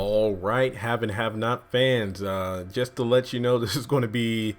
All right, have and have not fans. Just to let you know, this is going to be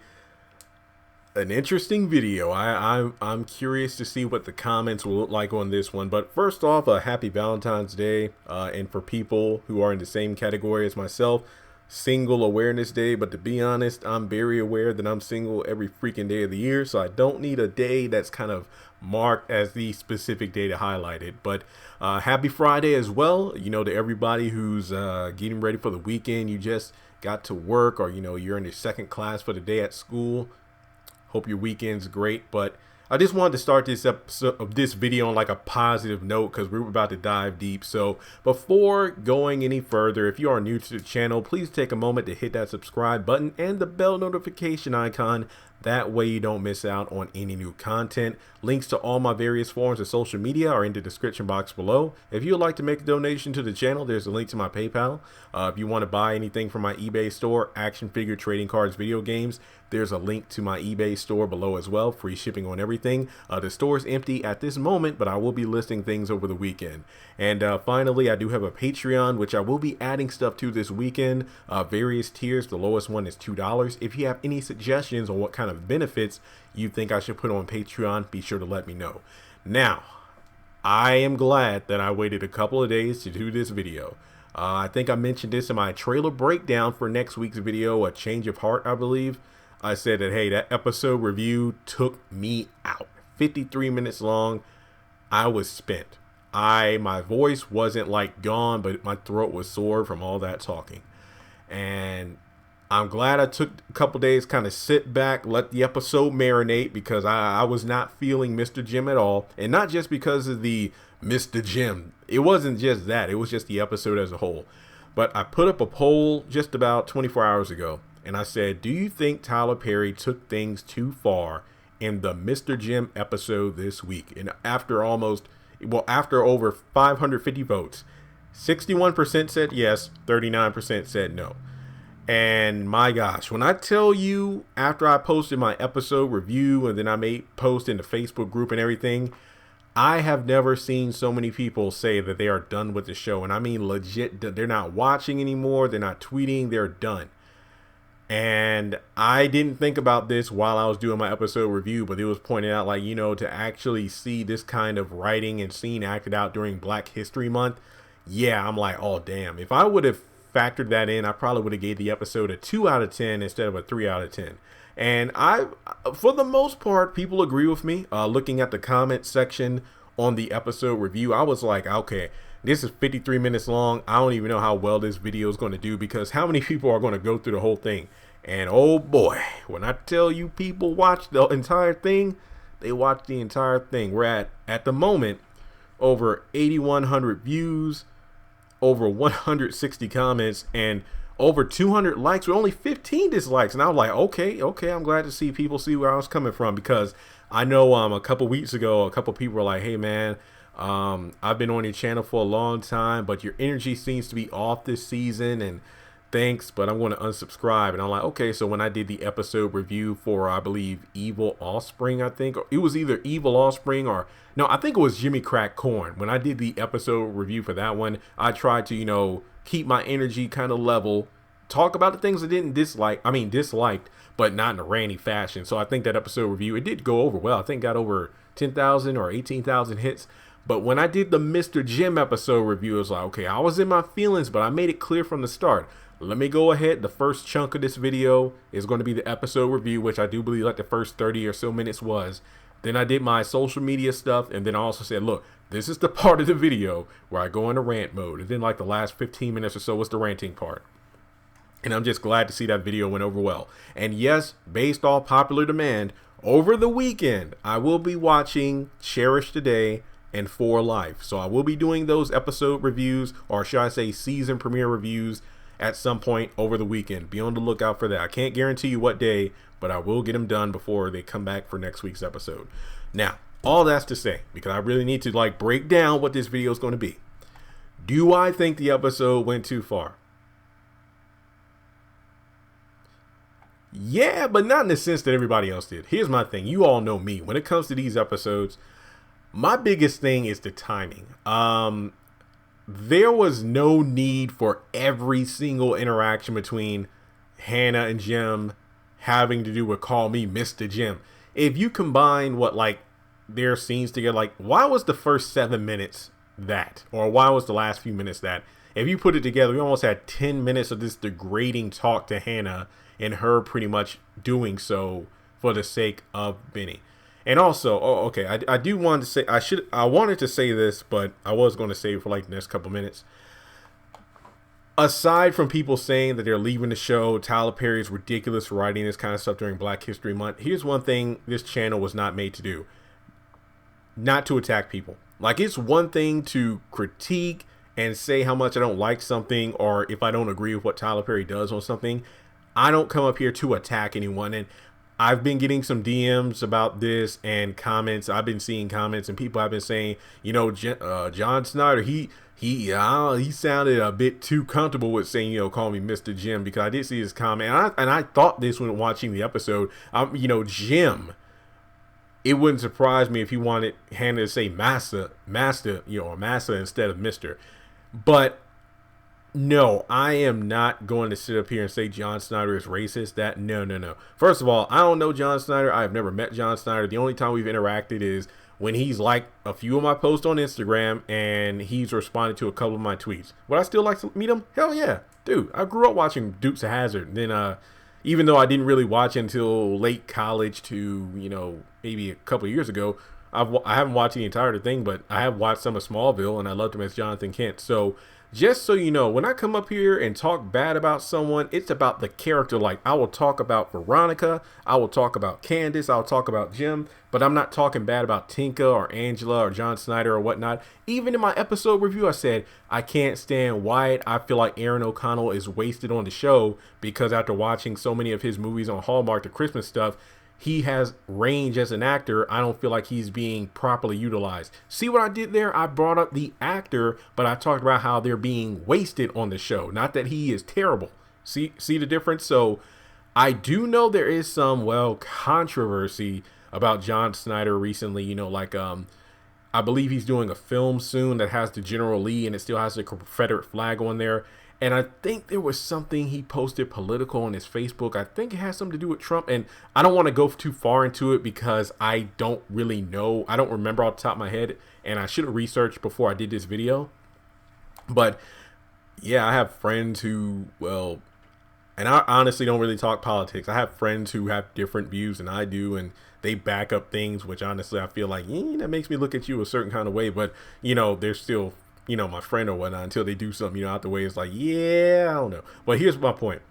an interesting video. I'm curious to see what the comments will look like on this one. But first off, a happy Valentine's Day, and for people who are in the same category as myself, Single Awareness Day. But to be honest, I'm very aware that I'm single every freaking day of the year, so I don't need a day that's kind of marked as the specific day to highlight it. But happy Friday as well, to everybody who's getting ready for the weekend. You just got to work, or you're in your second class for the day at school. Hope your weekend's great. But I just wanted to start this episode of this video on like a positive note, because we're about to dive deep. So before going any further, if you are new to the channel, please take a moment to hit that subscribe button and the bell notification icon. That way you don't miss out on any new content. Links to all my various forms of social media are in the description box below. If you would like to make a donation to the channel, there's a link to my PayPal. If you want to buy anything from my eBay store, action figure, trading cards, video games, there's a link to my eBay store below as well. Free shipping on everything. The store is empty at this moment, but I will be listing things over the weekend. And finally, I do have a Patreon, which I will be adding stuff to this weekend. Various tiers. The lowest one is $2. If you have any suggestions on what kind of benefits you think I should put on Patreon, be sure to let me know. Now, I am glad that I waited a couple of days to do this video. I think I mentioned this in my trailer breakdown for next week's video, A Change of Heart, I believe. I said that, hey, that episode review took me out. 53 minutes long. I was spent. My voice wasn't like gone, but my throat was sore from all that talking. And I'm glad I took a couple days, kind of sit back, let the episode marinate, because I was not feeling Mr. Jim at all. And not just because of the Mr. Jim. It wasn't just that. It was just the episode as a whole. But I put up a poll just about 24 hours ago. And I said, do you think Tyler Perry took things too far in the Mr. Jim episode this week? And after over 550 votes, 61% said yes, 39% said no. And my gosh, when I tell you, after I posted my episode review and then I made post in the Facebook group and everything, I have never seen so many people say that they are done with the show. And I mean legit, they're not watching anymore, they're not tweeting, they're done. And I didn't think about this while I was doing my episode review, but it was pointed out, like, to actually see this kind of writing and scene acted out during Black History Month. Yeah, I'm like, oh, damn. If I would have factored that in, I probably would have gave the episode a 2 out of 10 instead of a 3 out of 10. And for the most part, people agree with me. Looking at the comment section on the episode review, I was like, okay, this is 53 minutes long. I don't even know how well this video is going to do, because how many people are going to go through the whole thing? And oh boy, when I tell you people watch the entire thing, they watch the entire thing. We're at the moment, over 8,100 views, over 160 comments, and over 200 likes with only 15 dislikes. And I was like, okay, I'm glad to see people see where I was coming from, because I know a couple weeks ago, a couple people were like, hey man, I've been on your channel for a long time, but your energy seems to be off this season, and thanks, but I'm going to unsubscribe. And I'm like, okay. So when I did the episode review for, I believe, Evil Offspring, I think, or it was either Evil Offspring or no, I think it was Jimmy Crack Corn. When I did the episode review for that one, I tried to, keep my energy kind of level, talk about the things I didn't disliked, but not in a ranty fashion. So I think that episode review, it did go over well. I think got over 10,000 or 18,000 hits. But when I did the Mr. Jim episode review, it was like, okay, I was in my feelings, but I made it clear from the start. Let me go ahead. The first chunk of this video is going to be the episode review, which I do believe like the first 30 or so minutes was. Then I did my social media stuff. And then I also said, look, this is the part of the video where I go into rant mode. And then like the last 15 minutes or so was the ranting part. And I'm just glad to see that video went over well. And yes, based off popular demand, over the weekend, I will be watching Cherish Today and For Life. So I will be doing those episode reviews, or should I say season premiere reviews, at some point over the weekend. Be on the lookout for that. I can't guarantee you what day, but I will get them done before they come back for next week's episode. Now, all that's to say, because I really need to break down what this video is going to be. Do I think the episode went too far? Yeah, but not in the sense that everybody else did. Here's my thing. You all know me. When it comes to these episodes, my biggest thing is the timing. there was no need for every single interaction between Hannah and Jim having to do with call me Mr. Jim. If you combine what like their scenes together, like why was the first 7 minutes that? Or why was the last few minutes that? If you put it together, we almost had 10 minutes of this degrading talk to Hannah and her pretty much doing so for the sake of Benny. And also, I do want to say, I wanted to say this, but I was going to save it for like the next couple minutes. Aside from people saying that they're leaving the show, Tyler Perry is ridiculous for writing this kind of stuff during Black History Month. Here's one thing this channel was not made to do. Not to attack people. Like, it's one thing to critique and say how much I don't like something, or if I don't agree with what Tyler Perry does on something. I don't come up here to attack anyone. And I've been getting some DMs about this and comments. I've been seeing comments and people have been saying, you know, John Snyder, he sounded a bit too comfortable with saying, you know, call me Mr. Jim, because I did see his comment. And I thought this when watching the episode, you know, Jim, it wouldn't surprise me if he wanted Hannah to say master, you know, or master instead of Mr. But no, I am not going to sit up here and say John Snyder is racist. No. First of all, I don't know John Snyder. I have never met John Snyder. The only time we've interacted is when he's liked a few of my posts on Instagram and he's responded to a couple of my tweets. Would I still like to meet him? Hell yeah. Dude, I grew up watching Dukes of Hazzard. And then, even though I didn't really watch until late college to, you know, maybe a couple of years ago, I haven't watched the entire thing, but I have watched some of Smallville and I loved him as Jonathan Kent. So just so you know, when I come up here and talk bad about someone, it's about the character. Like, I will talk about Veronica, I will talk about Candace, I'll talk about Jim, but I'm not talking bad about Tinka or Angela or John Snyder or whatnot. Even in my episode review, I said, I can't stand Wyatt. I feel like Aaron O'Connell is wasted on the show because after watching so many of his movies on Hallmark, the Christmas stuff, he has range as an actor. I don't feel like he's being properly utilized. See what I did there? I brought up the actor, but I talked about how they're being wasted on the show. Not that he is terrible. See the difference? So I do know there is some, well, controversy about John Snyder recently. You know, like, I believe he's doing a film soon that has the General Lee and it still has the Confederate flag on there. And I think there was something he posted political on his Facebook. I think it has something to do with Trump. And I don't want to go too far into it because I don't really know. I don't remember off the top of my head. And I should have researched before I did this video. But yeah, I have friends who, well, and I honestly don't really talk politics. I have friends who have different views than I do. And they back up things, which honestly I feel like, that makes me look at you a certain kind of way. But, you know, they're still, you know, my friend or whatnot until they do something, you know, out the way. It's like, yeah, I don't know. But here's my point.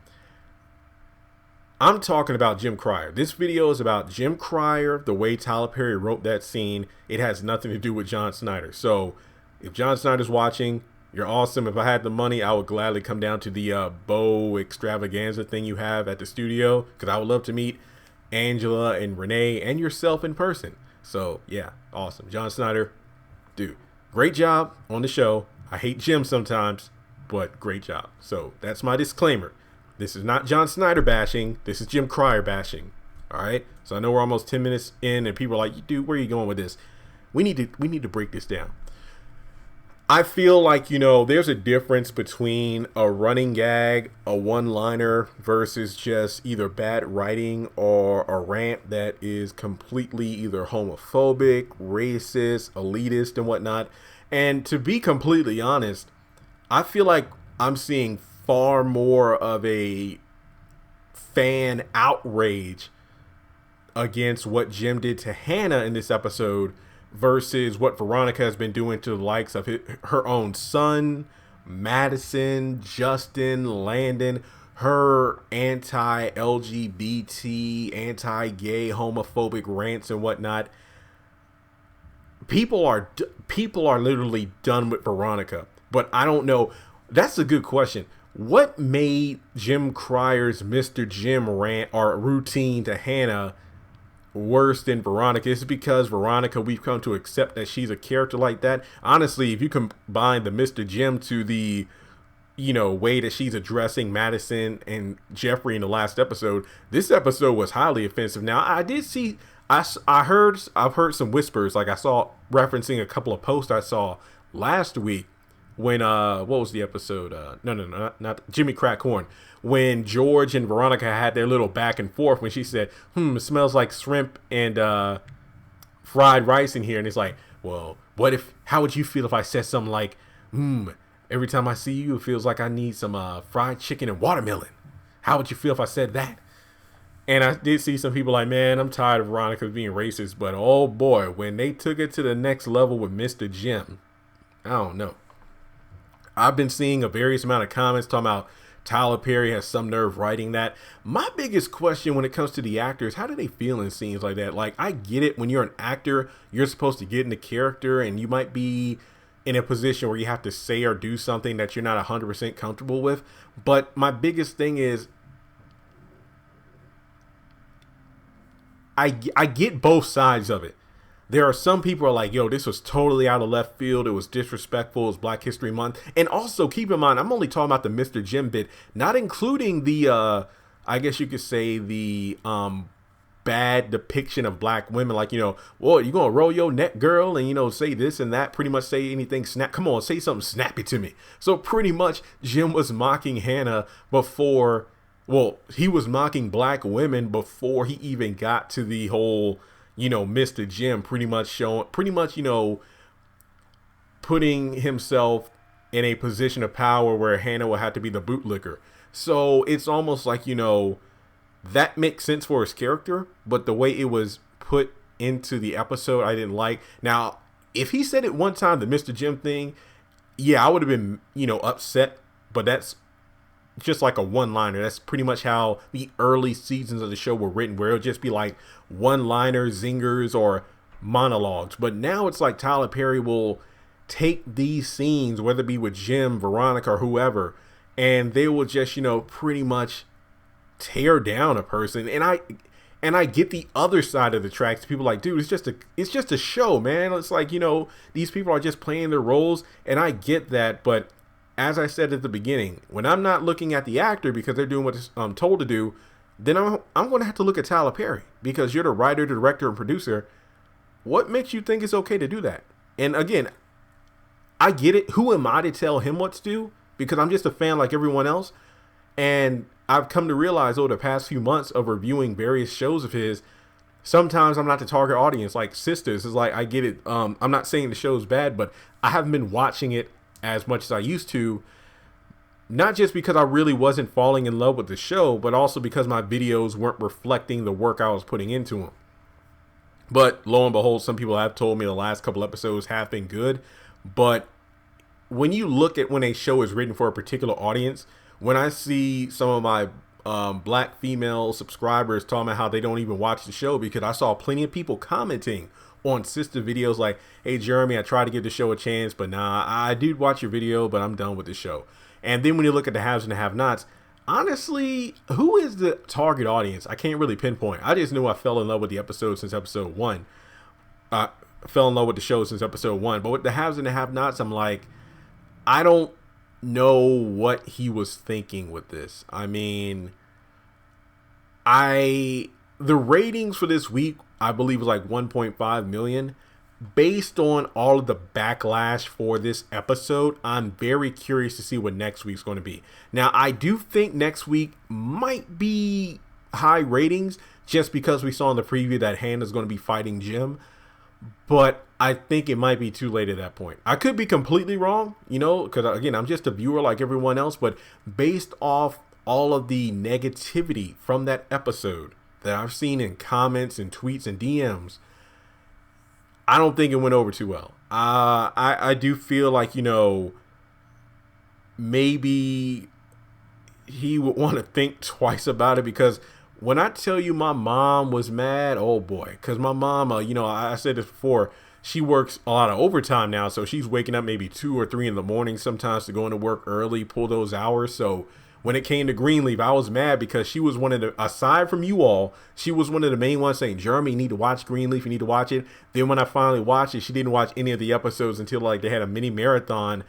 I'm talking about Jim Cryer. This video is about Jim Cryer, the way Tyler Perry wrote that scene. It has nothing to do with John Snyder. So if John Snyder's watching, you're awesome. If I had the money, I would gladly come down to the bow extravaganza thing you have at the studio, because I would love to meet Angela and Renee and yourself in person. So yeah, awesome. John Snyder, dude, great job on the show. I hate Jim sometimes, but great job. So that's my disclaimer. This is not John Snyder bashing. This is Jim Cryer bashing. All right. So I know we're almost 10 minutes in and people are like, dude, where are you going with this? We need to break this down. I feel like, you know, there's a difference between a running gag, a one-liner versus just either bad writing or a rant that is completely either homophobic, racist, elitist, and whatnot. And to be completely honest, I feel like I'm seeing far more of a fan outrage against what Jim did to Hannah in this episode versus what Veronica has been doing to the likes of her own son, Madison, Justin, Landon, her anti-LGBT, anti-gay, homophobic rants and whatnot. People are literally done with Veronica. But I don't know. That's a good question. What made Jim Cryer's Mr. Jim rant or routine to Hannah worse than Veronica? Is it because Veronica, we've come to accept that she's a character like that? Honestly, if you combine the Mr. Jim to the, you know, way that she's addressing Madison and Jeffrey in the last episode, this episode was highly offensive. Now, I did see, I've heard some whispers, like I saw referencing a couple of posts I saw last week when what was the episode? No, not Jimmy Crack Corn. When George and Veronica had their little back and forth, when she said, it smells like shrimp and fried rice in here, and it's like, well, how would you feel if I said something like, every time I see you, it feels like I need some fried chicken and watermelon. How would you feel if I said that? And I did see some people like, man, I'm tired of Veronica being racist, but oh boy, when they took it to the next level with Mr. Jim, I don't know. I've been seeing a various amount of comments talking about Tyler Perry has some nerve writing that. My biggest question when it comes to the actors, how do they feel in scenes like that? Like, I get it. When you're an actor, you're supposed to get into character, and you might be in a position where you have to say or do something that you're not 100% comfortable with. But my biggest thing is, I get both sides of it. There are some people who are like, yo, this was totally out of left field. It was disrespectful. It was Black History Month. And also keep in mind, I'm only talking about the Mr. Jim bit, not including the, I guess you could say the bad depiction of black women. Like, well, you going to roll your neck, girl, and, say this and that, pretty much say anything. Come on, say something snappy to me. So pretty much Jim was mocking Hannah before, well, he was mocking black women before he even got to the whole, Mr. Jim, pretty much putting himself in a position of power where Hannah will have to be the bootlicker. So it's almost like, that makes sense for his character, but the way it was put into the episode, I didn't like. Now, if he said it one time, the Mr. Jim thing, yeah, I would have been, upset, but that's just like a one-liner. That's pretty much how the early seasons of the show were written, where it'll just be like one-liners, zingers, or monologues. But now it's like Tyler Perry will take these scenes, whether it be with Jim, Veronica, or whoever, and they will just, pretty much tear down a person. And I get the other side of the tracks. People are like, dude, it's just a show, man. It's like, these people are just playing their roles, and I get that, but as I said at the beginning, when I'm not looking at the actor because they're doing what I'm told to do, then I'm going to have to look at Tyler Perry, because you're the writer, director, and producer. What makes you think it's okay to do that? And again, I get it. Who am I to tell him what to do? Because I'm just a fan like everyone else. And I've come to realize over the past few months of reviewing various shows of his, sometimes I'm not the target audience. Like Sisters is like, I get it. I'm not saying the show's bad, but I haven't been watching it as much as I used to, not just because I really wasn't falling in love with the show, but also because my videos weren't reflecting the work I was putting into them. But lo and behold, some people have told me the last couple episodes have been good. But when you look at when a show is written for a particular audience, when I see some of my black female subscribers talking about how they don't even watch the show, because I saw plenty of people commenting on sister videos like, hey, Jeremy, I tried to give the show a chance, but nah, I did watch your video, but I'm done with the show. And then when you look at the haves and the have-nots, honestly, who is the target audience? I can't really pinpoint. I just knew I fell in love with the episode since episode 1. Fell in love with the show since episode 1. But with the haves and the have-nots, I'm like, I don't know what he was thinking with this. I mean, the ratings for this week, I believe, was like 1.5 million. Based on all of the backlash for this episode, I'm very curious to see what next week's going to be. Now, I do think next week might be high ratings just because we saw in the preview that Hannah's going to be fighting Jim. But I think it might be too late at that point. I could be completely wrong, because again, I'm just a viewer like everyone else. But based off all of the negativity from that episode that I've seen in comments and tweets and DMs, I don't think it went over too well. I do feel like, maybe he would want to think twice about it, because when I tell you my mom was mad, oh boy, because my mom, I said this before, she works a lot of overtime now, so she's waking up maybe 2 or 3 in the morning sometimes to go into work early, pull those hours. So when it came to Greenleaf, I was mad because she was one of the, aside from you all, she was one of the main ones saying, Jeremy, you need to watch Greenleaf, you need to watch it. Then when I finally watched it, she didn't watch any of the episodes until like they had a mini marathon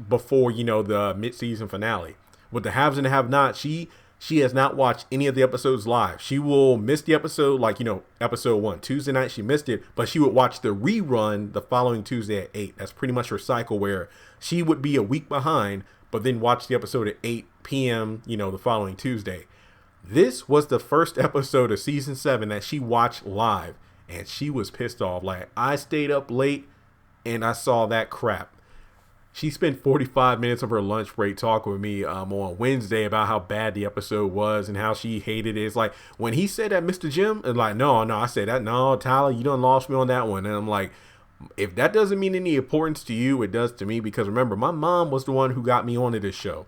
before, the mid-season finale. With the haves and the have-nots, she She has not watched any of the episodes live. She will miss the episode, like, episode 1. Tuesday night, she missed it, but she would watch the rerun the following Tuesday at 8. That's pretty much her cycle, where she would be a week behind, but then watch the episode at 8 p.m., the following Tuesday. This was the first episode of season 7 that she watched live, and she was pissed off. Like, I stayed up late and I saw that crap. She spent 45 minutes of her lunch break talking with me on Wednesday about how bad the episode was and how she hated it. It's like, when he said that, Mr. Jim, it's like, no, I said that. No, Tyler, you done lost me on that one. And I'm like, if that doesn't mean any importance to you, it does to me. Because remember, my mom was the one who got me onto this show.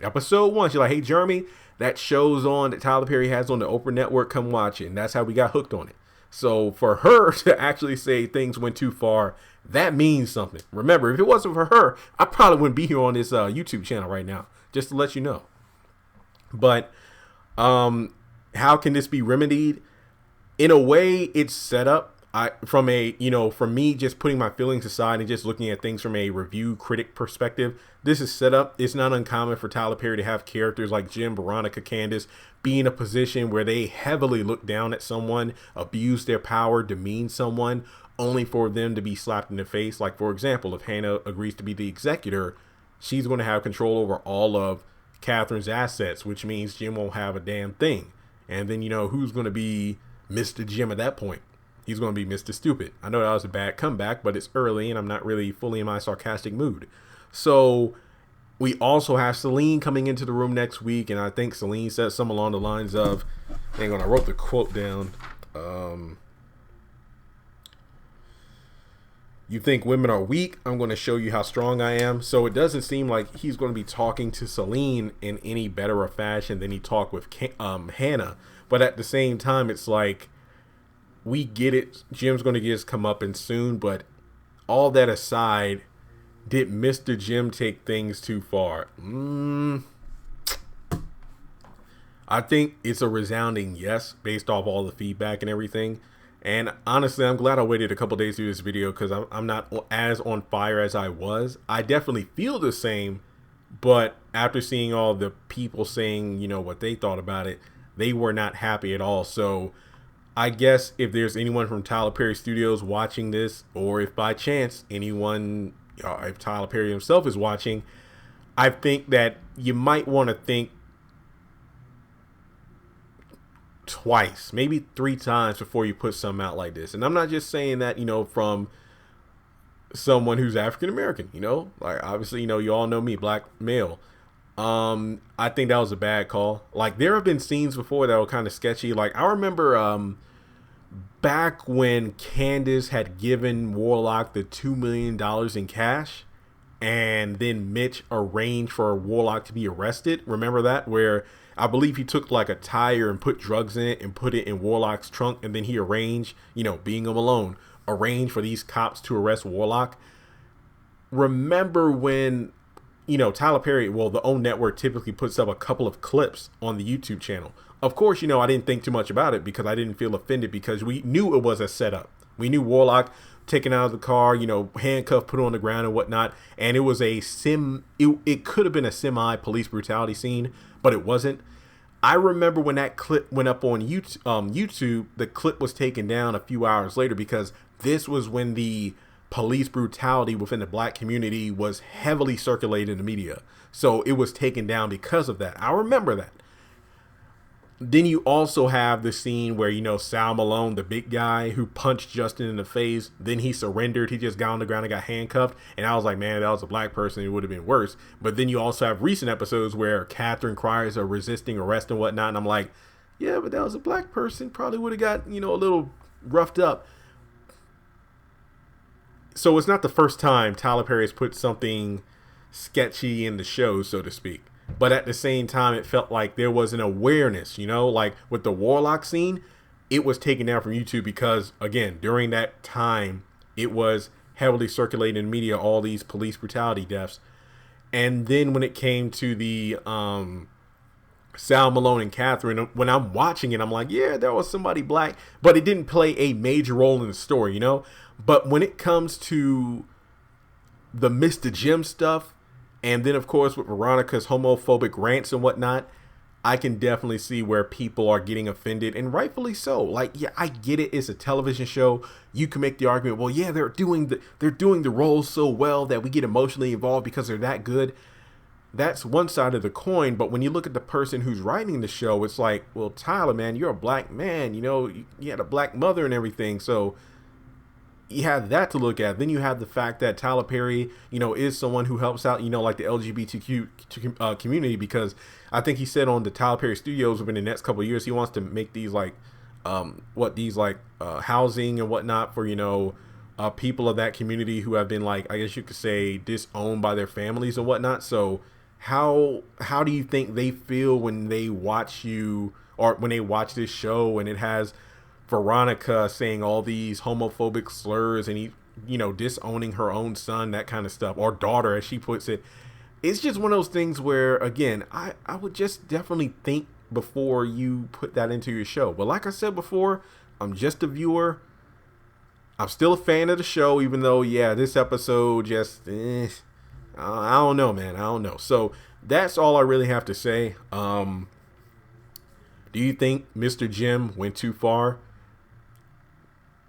Episode 1, she's like, hey, Jeremy, that show's on that Tyler Perry has on the Oprah Network. Come watch it. And that's how we got hooked on it. So for her to actually say things went too far, that means something. Remember, if it wasn't for her, I probably wouldn't be here on this YouTube channel right now, just to let you know. But how can this be remedied? In a way, it's set up. From me just putting my feelings aside and just looking at things from a review critic perspective, this is set up. It's not uncommon for Tyler Perry to have characters like Jim, Veronica, Candace be in a position where they heavily look down at someone, abuse their power, demean someone, only for them to be slapped in the face. Like, for example, if Hannah agrees to be the executor, she's going to have control over all of Catherine's assets, which means Jim won't have a damn thing. And then, who's going to be Mr. Jim at that point? He's going to be Mr. Stupid. I know that was a bad comeback, but it's early and I'm not really fully in my sarcastic mood. So we also have Celine coming into the room next week. And I think Celine said something along the lines of, hang on, I wrote the quote down. You think women are weak? I'm going to show you how strong I am. So it doesn't seem like he's going to be talking to Celine in any better of fashion than he talked with Hannah. But at the same time, it's like, we get it. Jim's going to get his comeuppance soon. But all that aside, did Mr. Jim take things too far? I think it's a resounding yes, based off all the feedback and everything. And honestly, I'm glad I waited a couple days to do this video, because I'm not as on fire as I was. I definitely feel the same, but after seeing all the people saying, what they thought about it, they were not happy at all. So I guess if there's anyone from Tyler Perry Studios watching this, or if by chance anyone, if Tyler Perry himself is watching, I think that you might want to think twice, maybe 3 times before you put something out like this. And I'm not just saying that, from someone who's African American, like, obviously, you all know me, black male. I think that was a bad call. Like, there have been scenes before that were kind of sketchy. Like, I remember back when Candace had given Warlock the $2 million in cash, and then Mitch arranged for Warlock to be arrested. Remember that? Where I believe he took like a tire and put drugs in it and put it in Warlock's trunk, and then he arranged, being him alone, arranged for these cops to arrest Warlock. Remember when, Tyler Perry, the OWN network typically puts up a couple of clips on the YouTube channel. Of course, I didn't think too much about it because I didn't feel offended, because we knew it was a setup. We knew Warlock taken out of the car, handcuffed, put on the ground and whatnot. And it was it could have been a semi police brutality scene, but it wasn't. I remember when that clip went up on YouTube, the clip was taken down a few hours later, because this was when the police brutality within the black community was heavily circulated in the media. So it was taken down because of that. I remember that. Then you also have the scene where, Sal Malone, the big guy who punched Justin in the face, then he surrendered. He just got on the ground and got handcuffed. And I was like, man, that was a black person. It would have been worse. But then you also have recent episodes where Catherine cries are resisting arrest and whatnot. And I'm like, yeah, but that was a black person. Probably would have got, a little roughed up. So it's not the first time Tyler Perry has put something sketchy in the show, so to speak. But at the same time, it felt like there was an awareness, like with the Warlock scene, it was taken down from YouTube because, again, during that time, it was heavily circulated in media, all these police brutality deaths. And then when it came to the Sal Malone and Catherine, when I'm watching it, I'm like, yeah, there was somebody black, but it didn't play a major role in the story, But when it comes to the Mr. Jim stuff, and then, of course, with Veronica's homophobic rants and whatnot, I can definitely see where people are getting offended, and rightfully so. Like, yeah, I get it. It's a television show. You can make the argument, well, yeah, they're doing the roles so well that we get emotionally involved because they're that good. That's one side of the coin. But when you look at the person who's writing the show, it's like, well, Tyler, man, you're a black man. You know, you had a black mother and everything. So you have that to look at. Then you have the fact that Tyler Perry, is someone who helps out, like the LGBTQ community, because I think he said on the Tyler Perry Studios within the next couple of years, he wants to make these housing and whatnot for, people of that community who have been, like, I guess you could say, disowned by their families and whatnot. So how do you think they feel when they watch you, or when they watch this show and it has Veronica saying all these homophobic slurs and he, disowning her own son, that kind of stuff, or daughter, as she puts it? It's just one of those things where, again, I would just definitely think before you put that into your show. But like I said before, I'm just a viewer. I'm still a fan of the show, even though, yeah, this episode just, I don't know, man. I don't know. So that's all I really have to say. Do you think Mr. Jim went too far?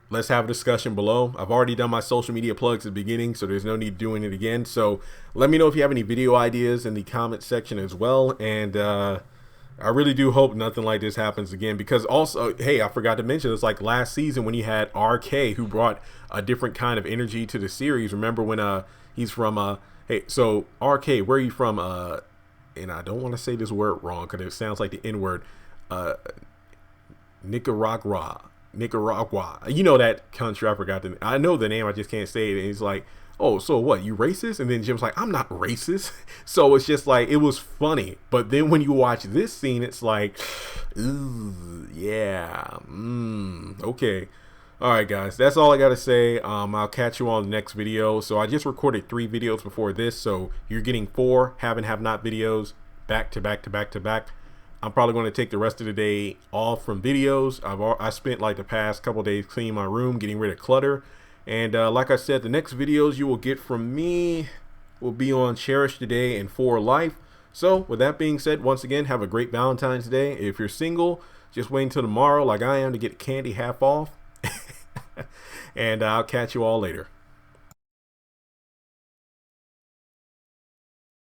Let's have a discussion below. I've already done my social media plugs at the beginning, so there's no need doing it again. So let me know if you have any video ideas in the comment section as well. And I really do hope nothing like this happens again, because also, hey, I forgot to mention, it's like last season when you had RK, who brought a different kind of energy to the series. Remember when he's from hey, so RK, where are you from? And I don't want to say this word wrong because it sounds like the N word. Nicaragua. You know that country. I know the name, I just can't say it. And he's like, oh, so what, you racist? And then Jim's like, I'm not racist. So it's just like, it was funny. But then when you watch this scene, it's like, ooh, yeah, okay. All right, guys, that's all I gotta say. I'll catch you on the next video. So I just recorded 3 videos before this, so you're getting 4 have and have not videos back to back to back to back. I'm probably going to take the rest of the day off from videos. I spent like the past couple days cleaning my room, getting rid of clutter. And like I said, the next videos you will get from me will be on Cherish Today and For Life. So with that being said, once again, have a great Valentine's Day. If you're single, just wait until tomorrow like I am to get candy half off. And I'll catch you all later.